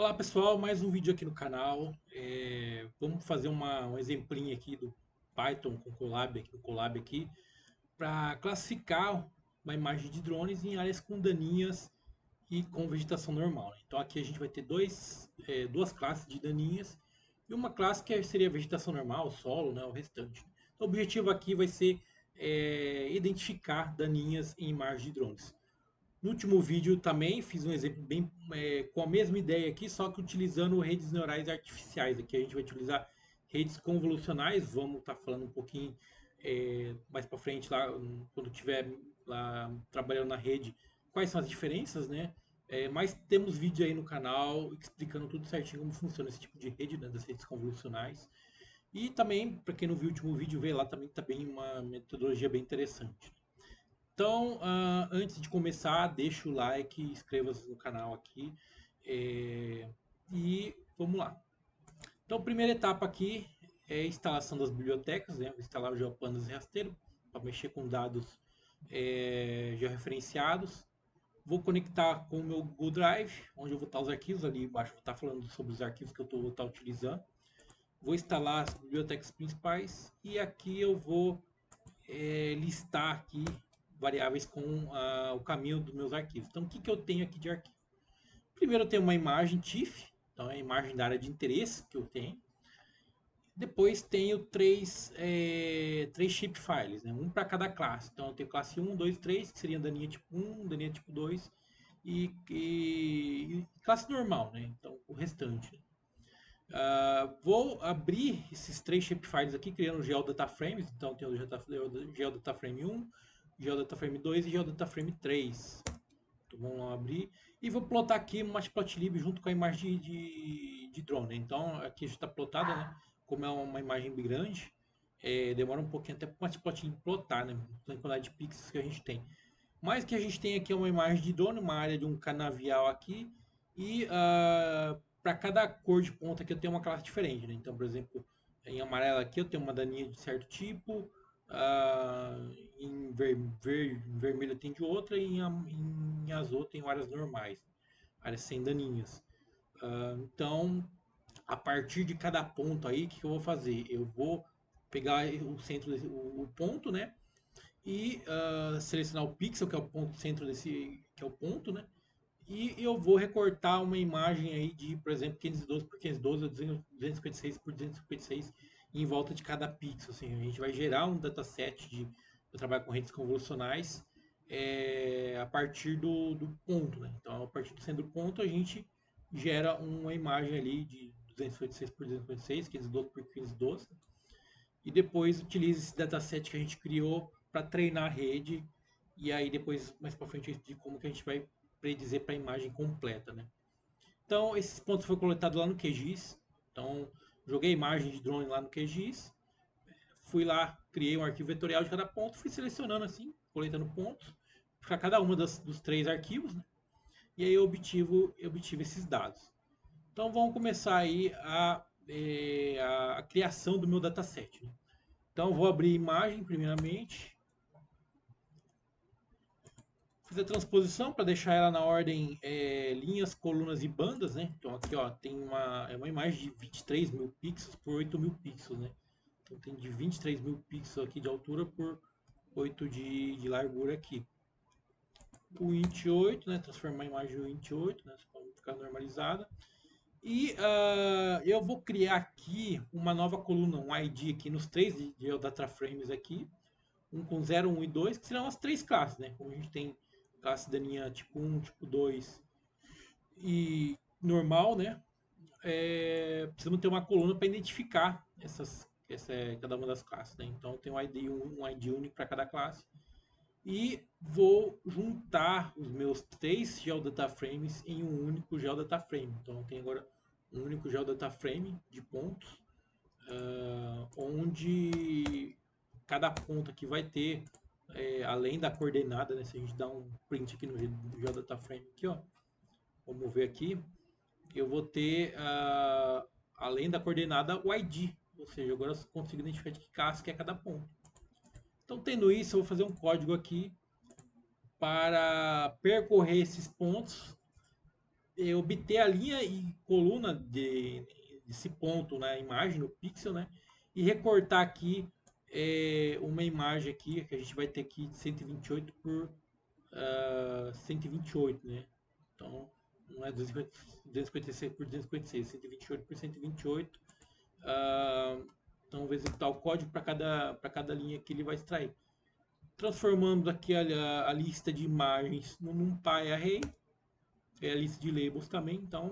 Olá pessoal, mais um vídeo aqui no canal. Vamos fazer um exemplinho aqui do Python com Colab aqui, do Colab aqui, para classificar uma imagem de drones em áreas com daninhas e com vegetação normal, né? Então aqui a gente vai ter duas classes de daninhas e uma classe que seria vegetação normal, solo, né, o restante. Então, o objetivo aqui vai ser identificar daninhas em imagens de drones. No último vídeo também fiz um exemplo bem com a mesma ideia aqui, só que utilizando redes neurais artificiais. Aqui a gente vai utilizar redes convolucionais. Vamos estar falando um pouquinho mais para frente lá, quando estiver lá trabalhando na rede, quais são as diferenças, né? Mas temos vídeo aí no canal explicando tudo certinho como funciona esse tipo de rede, né, das redes convolucionais. E também, para quem não viu o último vídeo, vê lá também, tá bem uma metodologia bem interessante. Então, antes de começar, deixa o like, inscreva-se no canal aqui é, e vamos lá. Então, a primeira etapa aqui é a instalação das bibliotecas, né? Vou instalar o GeoPandas e rasteiro para mexer com dados georreferenciados. Vou conectar com o meu Google Drive, onde eu vou estar os arquivos ali embaixo, vou estar falando sobre os arquivos que eu vou estar utilizando. Vou instalar as bibliotecas principais e aqui eu vou listar aqui variáveis com o caminho dos meus arquivos. Então, o que eu tenho aqui de arquivo? Primeiro, eu tenho uma imagem TIFF, então é a imagem da área de interesse que eu tenho. Depois, tenho três shapefiles, né? Um para cada classe. Então, eu tenho classe 1, 2, 3, que seria daninha tipo 1, daninha tipo 2 e classe normal, né? Então, o restante. Vou abrir esses três shapefiles aqui, criando o GeoDataFrames. Então, tem o GeoDataFrame 1, GeoDataFrame 2 e GeoDataFrame 3. Então, vamos lá abrir. E vou plotar aqui uma Matplotlib junto com a imagem de drone, né? Então, aqui já está plotada, né? Como é uma imagem grande, demora um pouquinho até para o Matplotlib plotar, né? A quantidade de pixels que a gente tem. Mas o que a gente tem aqui é uma imagem de drone, uma área de um canavial aqui. E para cada cor de ponta aqui eu tenho uma classe diferente, né? Então, por exemplo, em amarelo aqui eu tenho uma daninha de certo tipo. Em vermelho tem de outra. E em azul tem áreas normais. Áreas sem daninhas. Então, a partir de cada ponto aí, o que eu vou fazer? Eu vou pegar o centro, o ponto, né? E selecionar o pixel, que é o ponto centro desse, que é o ponto, né? E eu vou recortar uma imagem aí de, por exemplo, 512 por 512 ou 256 por 256 em volta de cada pixel. Assim, a gente vai gerar um dataset de eu trabalho com redes convolucionais a partir do ponto, né? Então, a partir do centro do ponto, a gente gera uma imagem ali de 256 por 256, 512 por 512 e depois utiliza esse dataset que a gente criou para treinar a rede e aí depois mais para frente de como que a gente vai predizer para a imagem completa, né? Então esses pontos foram coletados lá no QGIS. Então joguei a imagem de drone lá no QGIS, fui lá, criei um arquivo vetorial de cada ponto, fui selecionando assim, coletando pontos para cada uma dos três arquivos, né? E aí eu obtive esses dados. Então vamos começar aí a criação do meu dataset, né? Então vou abrir imagem primeiramente. Fiz a transposição para deixar ela na ordem linhas, colunas e bandas, né? Então aqui ó, tem uma imagem de 23 mil pixels por 8 mil pixels, né? Então tem de 23 mil pixels aqui de altura por 8 de largura aqui. O int 8, né? Transformar a imagem no int 8, né? Para ficar normalizada. E eu vou criar aqui uma nova coluna, um ID aqui nos três de data frames aqui. Um com 0, 1 e 2, que serão as três classes, né? Como a gente tem classe daninha tipo 1, tipo 2 e normal, né? Precisamos ter uma coluna para identificar cada uma das classes, né? Então tem um ID único para cada classe. E vou juntar os meus três GeoDataFrames em um único GeoDataFrame. Então eu tenho agora um único GeoDataFrame de pontos, onde cada ponto aqui vai ter, além da coordenada, né? Se a gente dá um print aqui no GeoDataFrame aqui, ó, vamos ver aqui, eu vou ter, além da coordenada, o ID, ou seja, agora eu consigo identificar de que classe que é cada ponto. Então, tendo isso, eu vou fazer um código aqui para percorrer esses pontos obter a linha e coluna desse ponto na imagem, no pixel, né? E recortar aqui uma imagem aqui que a gente vai ter aqui de 128 por 128, né? Então, não é 256 por 256, 128 por 128. Então, vamos executar o código para cada linha que ele vai extrair. Transformamos aqui a lista de imagens num NumPy Array, a lista de labels também. Então,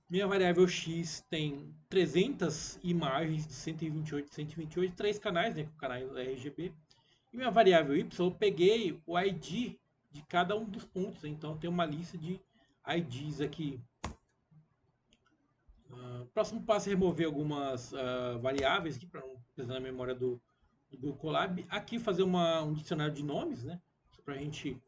minha variável x tem 300 imagens de 128, 128, três canais, né, com canais RGB. E minha variável y, eu peguei o ID de cada um dos pontos. Então, tem uma lista de IDs aqui. Próximo passo é remover algumas variáveis aqui para não precisar na memória do Google Colab. Aqui fazer um dicionário de nomes, né? Para a gente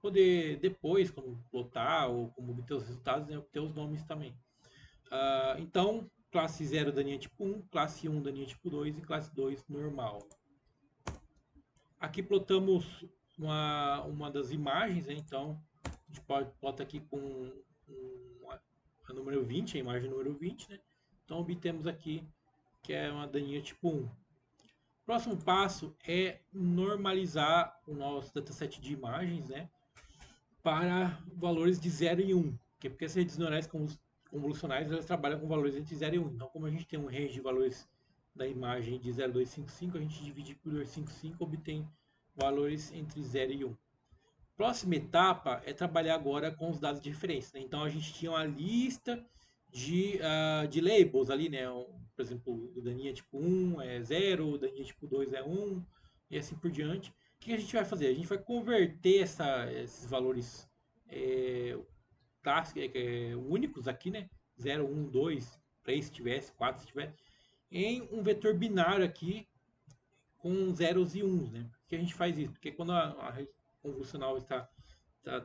poder depois, quando plotar ou como obter os resultados, né, obter os nomes também. Então, classe 0 daninha tipo 1, classe 1 daninha tipo 2 e classe 2 normal. Aqui plotamos uma das imagens, né? Então a gente plota aqui com a número 20, a imagem número 20, né? Então obtemos aqui que é uma daninha tipo 1. Próximo passo é normalizar o nosso dataset de imagens, né? Para valores de 0 e 1, porque as redes neurais convolucionais elas trabalham com valores entre 0 e 1. Então, como a gente tem um range de valores da imagem de 0,255, a gente divide por 255 e obtém valores entre 0 e 1. Próxima etapa é trabalhar agora com os dados de referência, né? Então, a gente tinha uma lista de labels ali, né? Por exemplo, o daninha tipo 1 é 0, o daninha tipo 2 é 1, e assim por diante. O que a gente vai fazer? A gente vai converter esses valores é, únicos aqui, né? 0, 1, 2, 3 se tivesse, 4 se tivesse, em um vetor binário aqui com zeros e uns, né? Por que a gente faz isso? Porque quando a rede convolucional está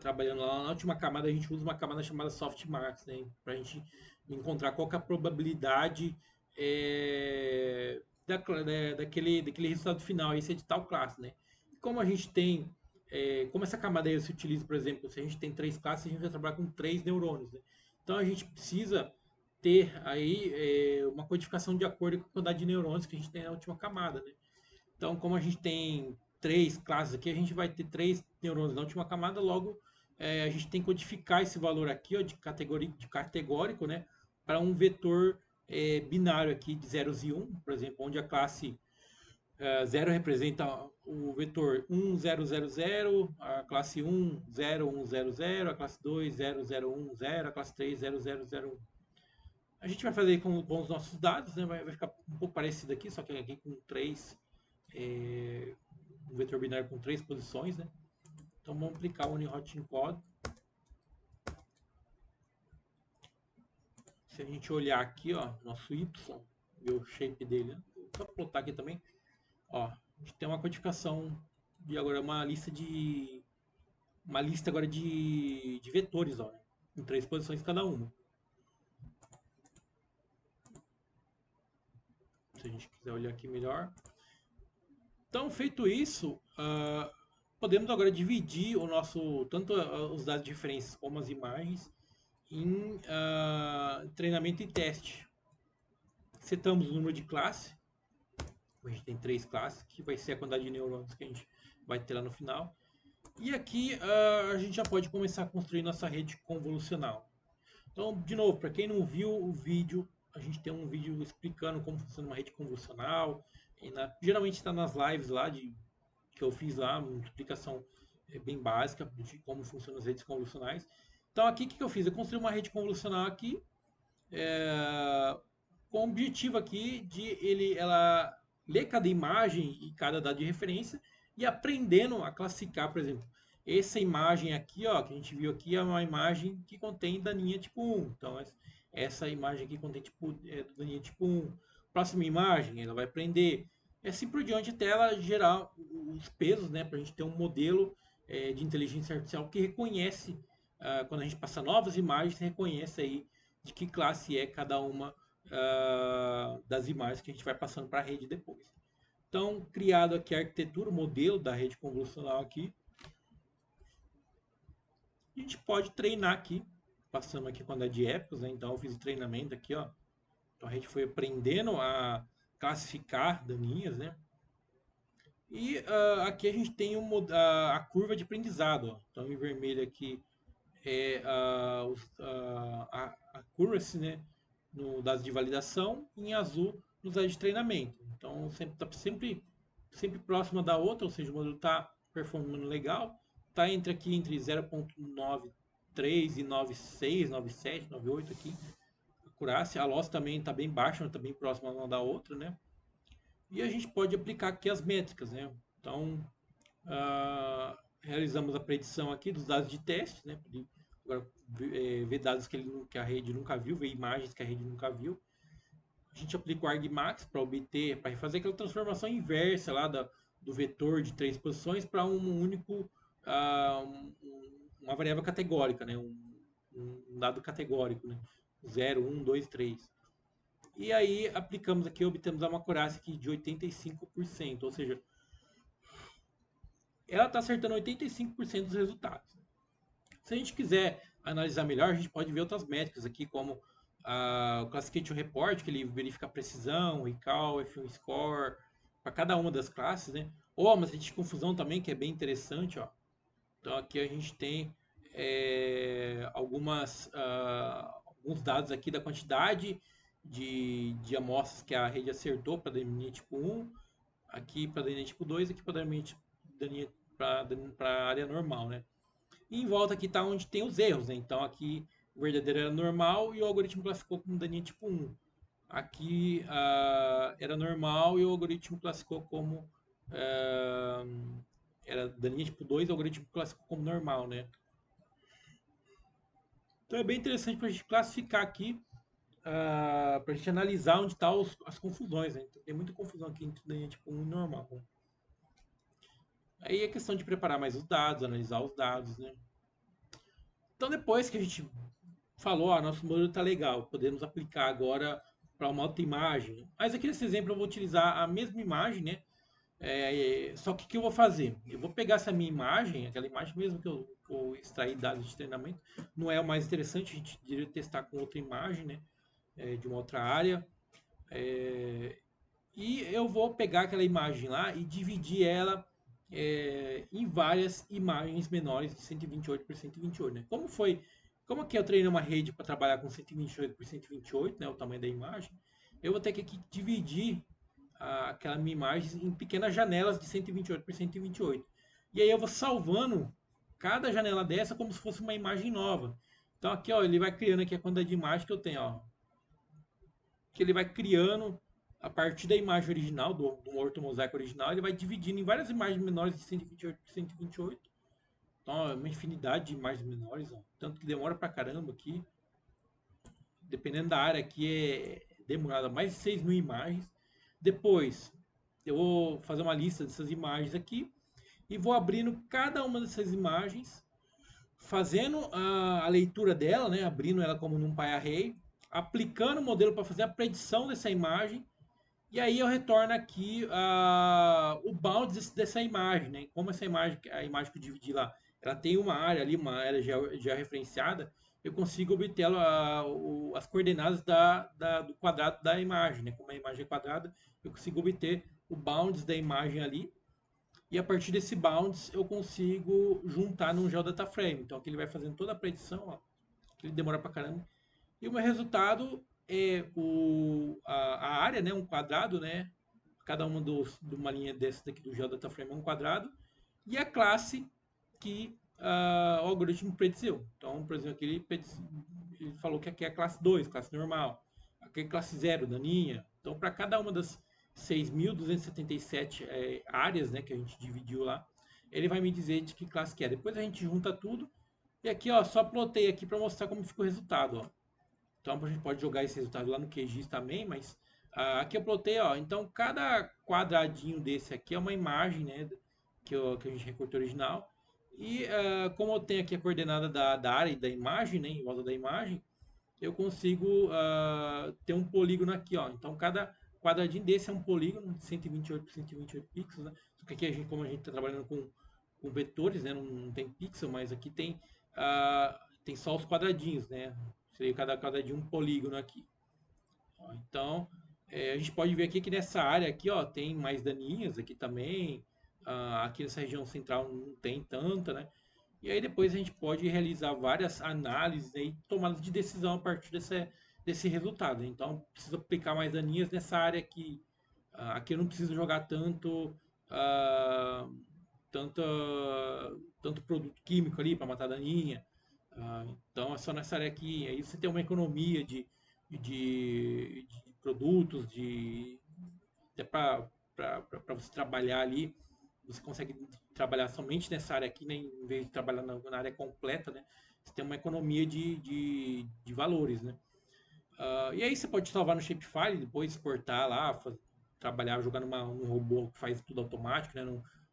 trabalhando lá na última camada, a gente usa uma camada chamada softmax, né? Para a gente encontrar qual que é a probabilidade daquele resultado final, esse é de tal classe, né? E como a gente tem, como essa camada aí se utiliza, por exemplo, se a gente tem três classes, a gente vai trabalhar com três neurônios, né? Então a gente precisa ter aí uma codificação de acordo com a quantidade de neurônios que a gente tem na última camada, né? Então, como a gente tem três classes aqui, a gente vai ter três neurônios na última camada, logo a gente tem que codificar esse valor aqui ó, de categórico, né, para um vetor binário aqui de zeros e 1, por exemplo, onde a classe 0 representa o vetor 1, 0, 0, 0, a classe 1, 0, 1, 0, 0, a classe 2, 0, 0, 1, 0, a classe 3, 0, 0, 0, 1. A gente vai fazer com os nossos dados, né, vai ficar um pouco parecido aqui, só que aqui com três um vetor binário com três posições, né? Então vamos aplicar o Unirote Encode. Se a gente olhar aqui, ó, nosso Y, ver o shape dele, né? Vou só plotar aqui também. Ó, a gente tem uma codificação de agora uma lista agora de vetores, ó, né? Com três posições cada uma. Se a gente quiser olhar aqui melhor. Então, feito isso, podemos agora dividir o nosso tanto os dados de referência como as imagens em treinamento e teste. Setamos o número de classe. A gente tem três classes, que vai ser a quantidade de neurônios que a gente vai ter lá no final. E aqui a gente já pode começar a construir nossa rede convolucional. Então, de novo, para quem não viu o vídeo, a gente tem um vídeo explicando como funciona uma rede convolucional. Geralmente está nas lives lá que eu fiz lá, uma explicação bem básica de como funcionam as redes convolucionais. Então aqui o que eu fiz? Eu construí uma rede convolucional aqui com o objetivo aqui de ela ler cada imagem e cada dado de referência e aprendendo a classificar, por exemplo, essa imagem aqui, ó, que a gente viu aqui é uma imagem que contém daninha tipo 1. Então essa imagem aqui contém daninha tipo 1. Próxima imagem, ela vai aprender assim por diante até ela gerar os pesos, né, para a gente ter um modelo de inteligência artificial que reconhece, quando a gente passa novas imagens, reconhece aí de que classe é cada uma das imagens que a gente vai passando para a rede depois. Então, criado aqui a arquitetura, o modelo da rede convolucional aqui. A gente pode treinar aqui. Passamos aqui quando é de épicos, né? Então eu fiz o treinamento aqui, ó. Então a gente foi aprendendo a classificar daninhas, né? E aqui a gente tem a curva de aprendizado, ó. Então em vermelho aqui é a accuracy, né? No dados de validação, e em azul nos dados de treinamento. Então sempre está sempre próxima da outra, ou seja, o modelo está performando legal. Está entre 0.93 e 96, 97, 98 aqui. Acurácia. A loss também está bem baixa, está bem próxima uma da outra, né? E a gente pode aplicar aqui as métricas, né? Então, realizamos a predição aqui dos dados de teste, né? Agora, ver dados que a rede nunca viu, ver imagens que a rede nunca viu. A gente aplica o argmax para obter, para fazer aquela transformação inversa lá do vetor de três posições para um único, uma variável categórica, né? Um dado categórico, né? 0, 1, 2, 3. E aí aplicamos aqui, obtemos uma acurácia aqui de 85%, ou seja, ela está acertando 85% dos resultados. Se a gente quiser analisar melhor, a gente pode ver outras métricas aqui, como o Classification Report, que ele verifica a precisão, o recall, F1 Score, para cada uma das classes, né? Ou uma de confusão também, que é bem interessante, ó. Então aqui a gente tem alguns dados aqui da quantidade de amostras que a rede acertou para DMNIA tipo 1, aqui para DMNIA tipo 2, aqui para DMNIA para a área normal, né? E em volta aqui está onde tem os erros, né? Então aqui o verdadeiro era normal e o algoritmo classificou como daninha tipo 1. Aqui era normal e o algoritmo classificou como era daninha tipo 2 e o algoritmo classificou como normal, né? Então é bem interessante para a gente classificar aqui, para a gente analisar onde estão as confusões, né? Então, tem muita confusão aqui entre daninha tipo 1 e normal. Aí é questão de preparar mais os dados, analisar os dados, né? Então depois que a gente falou, nosso modelo está legal, podemos aplicar agora para uma outra imagem. Mas aqui nesse exemplo eu vou utilizar a mesma imagem, né? Só que o que eu vou fazer? Eu vou pegar essa minha imagem, aquela imagem mesmo que eu extraí dados de treinamento, não é o mais interessante, a gente deveria testar com outra imagem, né? De uma outra área. E eu vou pegar aquela imagem lá e dividir ela em várias imagens menores de 128 por 128, né? Como aqui eu treino uma rede para trabalhar com 128 por 128, né, o tamanho da imagem, eu vou ter que aqui dividir aquela minha imagem em pequenas janelas de 128 por 128. E aí eu vou salvando cada janela dessa como se fosse uma imagem nova. Então aqui, ó, ele vai criando aqui a quantidade de imagem que eu tenho, ó, que ele vai criando a partir da imagem original, do ortomosaico original, ele vai dividindo em várias imagens menores de 128 por 128. Então, é uma infinidade de imagens menores, ó. Tanto que demora pra caramba aqui. Dependendo da área aqui, demorada mais de 6 mil imagens. Depois, eu vou fazer uma lista dessas imagens aqui e vou abrindo cada uma dessas imagens, fazendo a leitura dela, né, abrindo ela como num PyArray, aplicando o modelo para fazer a predição dessa imagem. E aí eu retorno aqui o bounds dessa imagem, né? Como essa imagem, a imagem que eu dividi lá, ela tem uma área ali, uma área georreferenciada, eu consigo obter as coordenadas do quadrado da imagem, né? Como a imagem é quadrada, eu consigo obter o bounds da imagem ali. E a partir desse bounds eu consigo juntar num GeoDataFrame. Então aqui ele vai fazendo toda a predição, ó, que ele demora pra caramba. E o meu resultado é a área, né, um quadrado, né? Cada uma de uma linha dessa daqui do GeoDataFrame é um quadrado. E a classe que o algoritmo prediziu. Então, por exemplo, aqui ele falou que aqui é a classe 2, classe normal. Aqui é classe 0, daninha. Então, para cada uma das 6.277 áreas, né, que a gente dividiu lá, ele vai me dizer de que classe que é. Depois a gente junta tudo. E aqui, ó, só plotei aqui para mostrar como ficou o resultado, ó. Então a gente pode jogar esse resultado lá no QGIS também, mas aqui eu plotei, ó. Então cada quadradinho desse aqui é uma imagem, né, que a gente recortou original. E como eu tenho aqui a coordenada da área e da imagem, né, em volta da imagem, eu consigo ter um polígono aqui, ó. Então cada quadradinho desse é um polígono de 128 por 128 pixels, né? Só que aqui como a gente está trabalhando com vetores, né, não tem pixel, mas aqui tem tem só os quadradinhos, né? Seria cada quadradinho um polígono aqui. Ó, então, a gente pode ver aqui que nessa área aqui, ó, tem mais daninhas aqui também. Aqui nessa região central não tem tanta, né? E aí depois a gente pode realizar várias análises e tomadas de decisão a partir desse resultado. Então, preciso aplicar mais daninhas nessa área aqui. Aqui eu não preciso jogar ah, tanto, tanto produto químico ali para matar daninha. Então é só nessa área aqui. Aí você tem uma economia de produtos, até para você trabalhar ali. Você consegue trabalhar somente nessa área aqui, né, em vez de trabalhar na área completa, né? Você tem uma economia de valores, né? E aí você pode salvar no Shapefile, depois exportar lá, trabalhar, jogar num robô que faz tudo automático, né?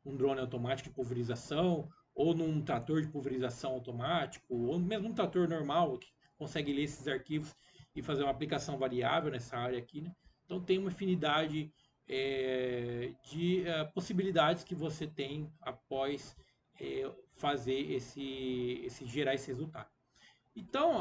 Num drone automático de pulverização, ou num trator de pulverização automático, ou mesmo um trator normal que consegue ler esses arquivos e fazer uma aplicação variável nessa área aqui, né? Então tem uma infinidade de possibilidades que você tem após fazer gerar esse resultado. Então,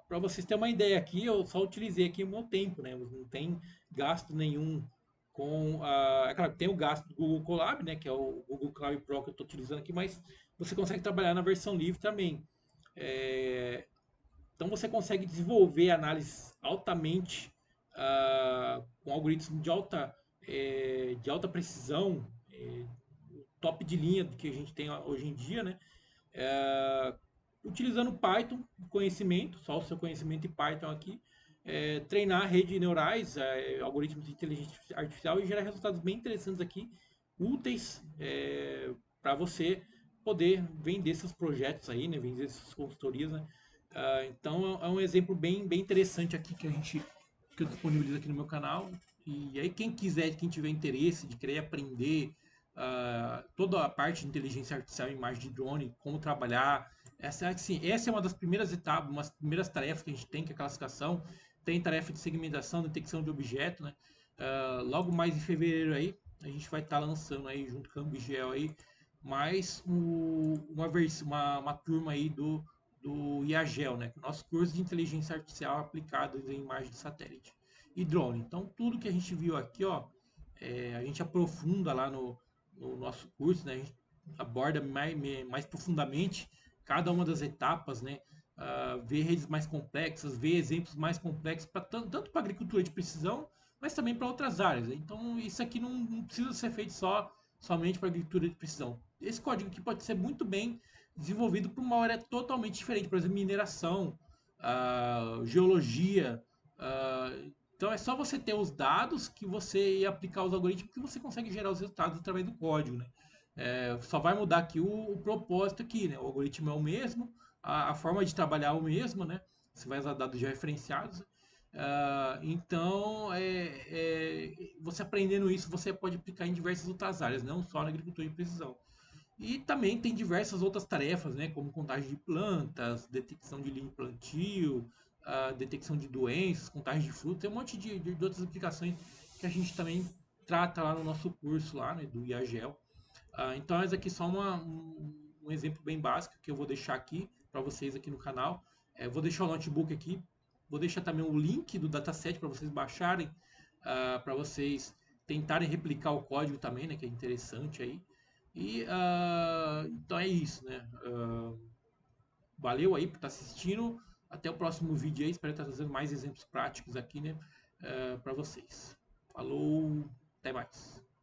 para vocês terem uma ideia aqui, eu só utilizei aqui o meu tempo, né? Não tem gasto nenhum com é claro, tem o gasto do Google Colab, né? Que é o Google Cloud Pro que eu estou utilizando aqui, mas você consegue trabalhar na versão livre também. É, então você consegue desenvolver análises altamente com algoritmos de alta precisão, top de linha do que a gente tem hoje em dia, né? É, utilizando Python, conhecimento, só o seu conhecimento em Python aqui, treinar redes neurais, algoritmos de inteligência artificial e gerar resultados bem interessantes aqui, úteis para você poder vender seus projetos aí, né, vender suas consultorias, né. Então é um exemplo bem interessante aqui que eu disponibilizo aqui no meu canal. E aí quem quiser, quem tiver interesse de querer aprender toda a parte de inteligência artificial em imagem de drone, como trabalhar. Essa é uma das primeiras etapas, umas primeiras tarefas que a gente tem, que é a classificação. Tem tarefa de segmentação, detecção de objeto, né? Logo mais em fevereiro aí, a gente vai estar lançando aí, junto com a Ambigel aí, mais uma turma aí do IAGEL, né? Nosso curso de inteligência artificial aplicado em imagem de satélite e drone. Então, tudo que a gente viu aqui, ó, a gente aprofunda lá no nosso curso, né? A gente aborda mais profundamente cada uma das etapas, né? Ver redes mais complexas, ver exemplos mais complexos, tanto para agricultura de precisão, mas também para outras áreas. Né? Então, isso aqui não precisa ser feito somente para agricultura de precisão. Esse código aqui pode ser muito bem desenvolvido para uma área totalmente diferente, por exemplo, mineração, geologia. Então é só você ter os dados que você ia aplicar os algoritmos que você consegue gerar os resultados através do código, né? Só vai mudar aqui o propósito aqui, né? O algoritmo é o mesmo, a forma de trabalhar é o mesmo, né? Você vai usar dados já referenciados. Então, você aprendendo isso, você pode aplicar em diversas outras áreas, não só na agricultura de precisão. E também tem diversas outras tarefas, né, como contagem de plantas, detecção de linha de plantio, detecção de doenças, contagem de frutos, tem um monte de outras aplicações que a gente também trata lá no nosso curso lá, né, do IAGEL. Então, esse aqui é só um exemplo bem básico que eu vou deixar aqui para vocês aqui no canal. Vou deixar o notebook aqui, vou deixar também o link do dataset para vocês baixarem, para vocês tentarem replicar o código também, né, que é interessante aí. E então é isso, né? Valeu aí por estar assistindo. Até o próximo vídeo aí. Espero estar trazendo mais exemplos práticos aqui, né? Para vocês. Falou, até mais.